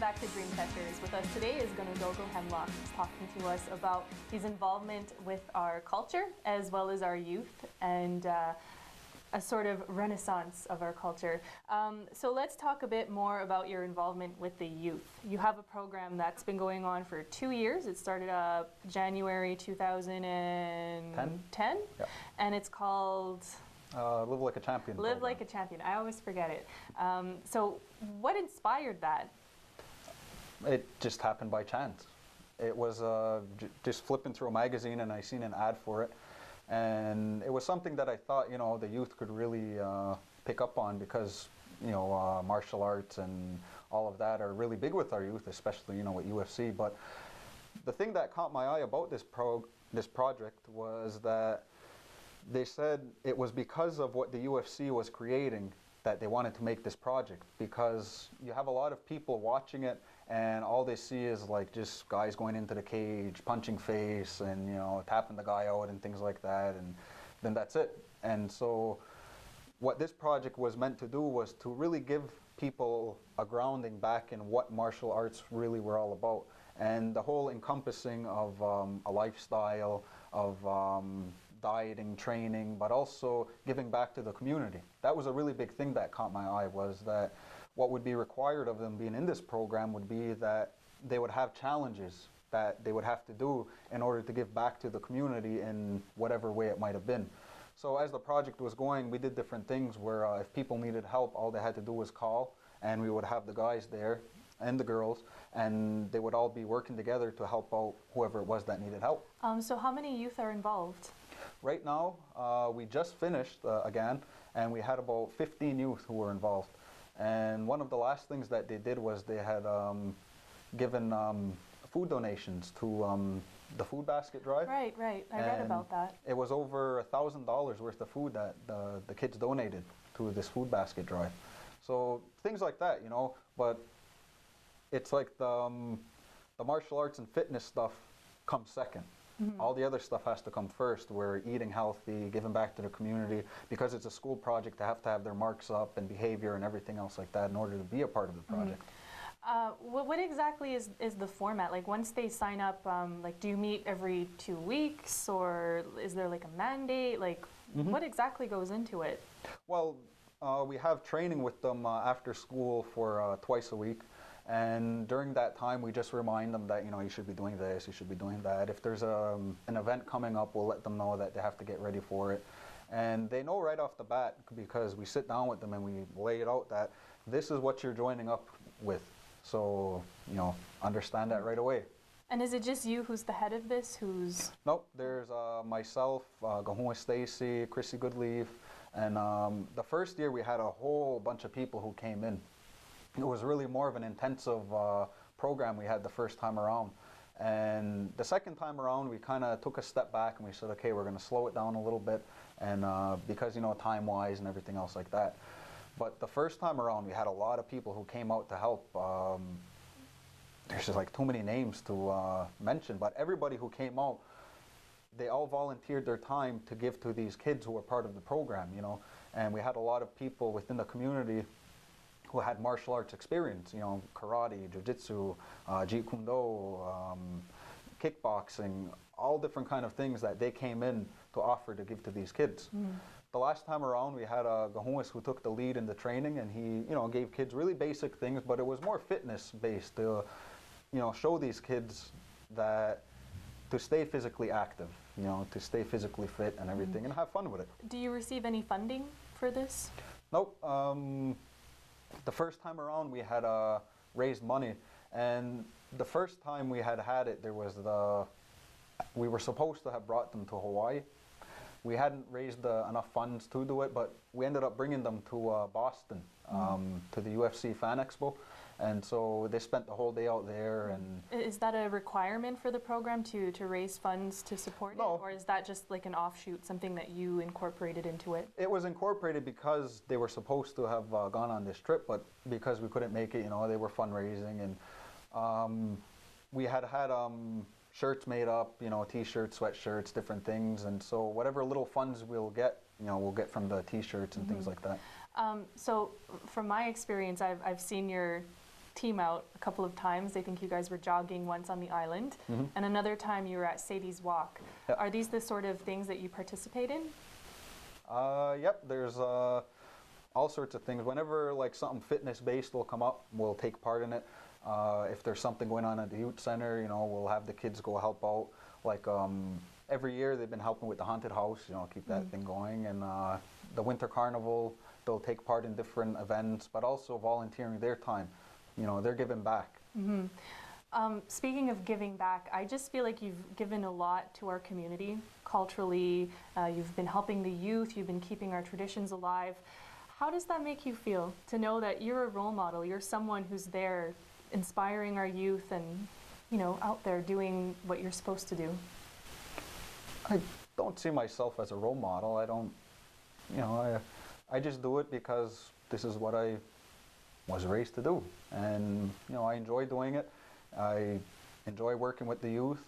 back to Dream Catchers. With us today is Gonudogo Hemlock. He's talking to us about his involvement with our culture as well as our youth and a sort of renaissance of our culture. So let's talk a bit more about your involvement with the youth. You have a program that's been going on for 2 years. It started up January 2010, Yeah. and it's called Live Like a Champion. Live program. Like a Champion. I always forget it. So what inspired that? It just happened by chance. It was just flipping through a magazine and I seen an ad for it. And it was something that I thought, the youth could really pick up on because, martial arts and all of that are really big with our youth, especially, with UFC. But the thing that caught my eye about this project was that they said it was because of what the UFC was creating that they wanted to make this project, because you have a lot of people watching it and all they see is like just guys going into the cage, punching face and, tapping the guy out and things like that, and then that's it. And so what this project was meant to do was to really give people a grounding back in what martial arts really were all about, and the whole encompassing of a lifestyle of dieting, training, but also giving back to the community. That was a really big thing that caught my eye, was that what would be required of them being in this program would be that they would have challenges that they would have to do in order to give back to the community in whatever way it might have been. So as the project was going, we did different things where if people needed help, all they had to do was call, and we would have the guys there and the girls, and they would all be working together to help out whoever it was that needed help. So how many youth are involved? Right now, we just finished again, and we had about 15 youth who were involved. And one of the last things that they did was they had given food donations to the food basket drive. Right. I read about that. It was over $1,000 worth of food that the kids donated to this food basket drive. So things like that, but it's like the martial arts and fitness stuff comes second. Mm-hmm. All the other stuff has to come first. We're eating healthy, giving back to the community. Because it's a school project, they have to have their marks up and behavior and everything else like that in order to be a part of the project. Mm-hmm. What exactly is the format? Like once they sign up, do you meet every 2 weeks, or is there like a mandate? Like what exactly goes into it? Well, we have training with them after school for twice a week. And during that time, we just remind them that, you should be doing this, you should be doing that. If there's an event coming up, we'll let them know that they have to get ready for it. And they know right off the bat, because we sit down with them and we lay it out, that this is what you're joining up with. So, understand that right away. And is it just you who's the head of this? Nope, there's myself, Gahua Stacy, Chrissy Goodleaf. And the first year we had a whole bunch of people who came in. It was really more of an intensive program we had the first time around. And the second time around, we kind of took a step back and we said, okay, we're going to slow it down a little bit, and because, time-wise and everything else like that. But the first time around, we had a lot of people who came out to help. There's just like too many names to mention, but everybody who came out, they all volunteered their time to give to these kids who were part of the program, And we had a lot of people within the community who had martial arts experience, karate, jiu-jitsu, jeet kune do, kickboxing, all different kind of things that they came in to offer to give to these kids. Mm. The last time around, we had a Gahuas who took the lead in the training, and he, gave kids really basic things, but it was more fitness-based to, show these kids that to stay physically active, to stay physically fit and everything, and have fun with it. Do you receive any funding for this? Nope. The first time around, we had raised money, and the first time we had it, we were supposed to have brought them to Hawaii. We hadn't raised enough funds to do it, but we ended up bringing them to Boston, to the UFC Fan Expo, and so they spent the whole day out there. And is that a requirement for the program to raise funds to support it, or is that just like an offshoot, something that you incorporated into it? It was incorporated because they were supposed to have gone on this trip, but because we couldn't make it, they were fundraising, and we had shirts made up, t-shirts, sweatshirts, different things, and so whatever little funds we'll get, we'll get from the t-shirts and things like that. So from my experience, I've seen your team out a couple of times. I think you guys were jogging once on the island, and another time you were at Sadie's Walk. Yep. Are these the sort of things that you participate in? Yep, there's all sorts of things. Whenever like something fitness-based will come up, we'll take part in it. If there's something going on at the youth center, you know, we'll have the kids go help out. Like every year they've been helping with the haunted house, you know, keep that thing going. And the winter carnival, they'll take part in different events, but also volunteering their time. You know, they're giving back. Speaking of giving back, I just feel like you've given a lot to our community culturally. You've been helping the youth, you've been keeping our traditions alive. How does that make you feel to know that you're a role model? You're someone who's there inspiring our youth and, you know, out there doing what you're supposed to do? I don't see myself as a role model. I don't, you know, I just do it because this is what I was raised to do. And, you know, I enjoy doing it. I enjoy working with the youth,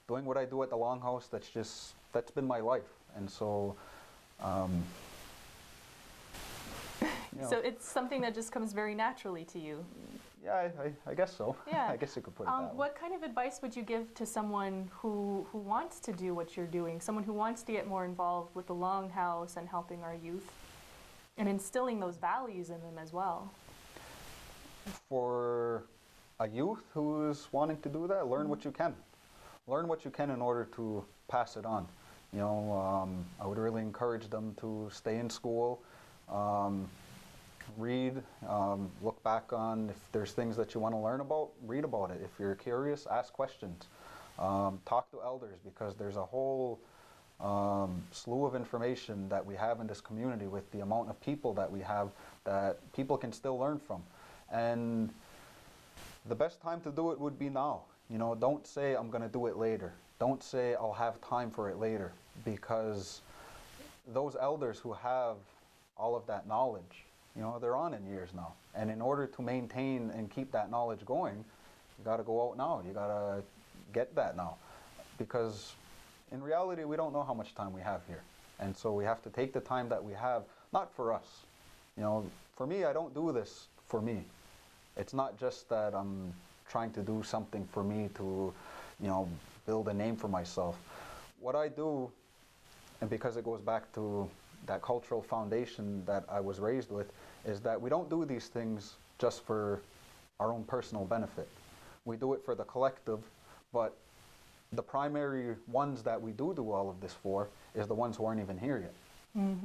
doing what I do at the Longhouse. That's been my life. And so, you know, So it's something that just comes very naturally to you. yeah, I guess so. Yeah. I guess you could put it that way. What kind of advice would you give to someone who wants to do what you're doing, someone who wants to get more involved with the Longhouse and helping our youth and instilling those values in them as well? For a youth who's wanting to do that, learn what you can. Learn what you can in order to pass it on. You know, I would really encourage them to stay in school, read, look back on if there's things that you want to learn about, read about it. If you're curious, ask questions. Talk to elders, because there's a whole slew of information that we have in this community with the amount of people that we have that people can still learn from. And the best time to do it would be now. You know, don't say I'm going to do it later. Don't say I'll have time for it later, because those elders who have all of that knowledge, you know, they're on in years now. And in order to maintain and keep that knowledge going, you got to go out now. You got to get that now. Because in reality, we don't know how much time we have here. And so we have to take the time that we have, not for us. You know, for me, I don't do this for me. It's not just that I'm trying to do something for me to, you know, build a name for myself. What I do, and because it goes back to that cultural foundation that I was raised with, is that we don't do these things just for our own personal benefit. We do it for the collective, but the primary ones that we do all of this for is the ones who aren't even here yet.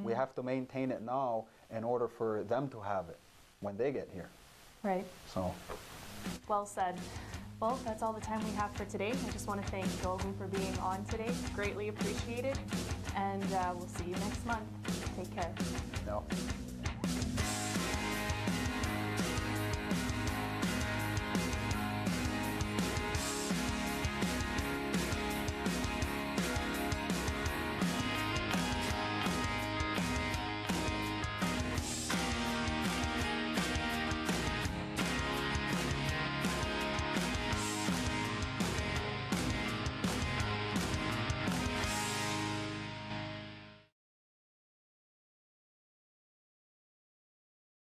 We have to maintain it now in order for them to have it when they get here. Right. So, Well said. Well, that's all the time we have for today. I just want to thank Joel for being on today. Greatly appreciated. And we'll see you next month. Take care. you know.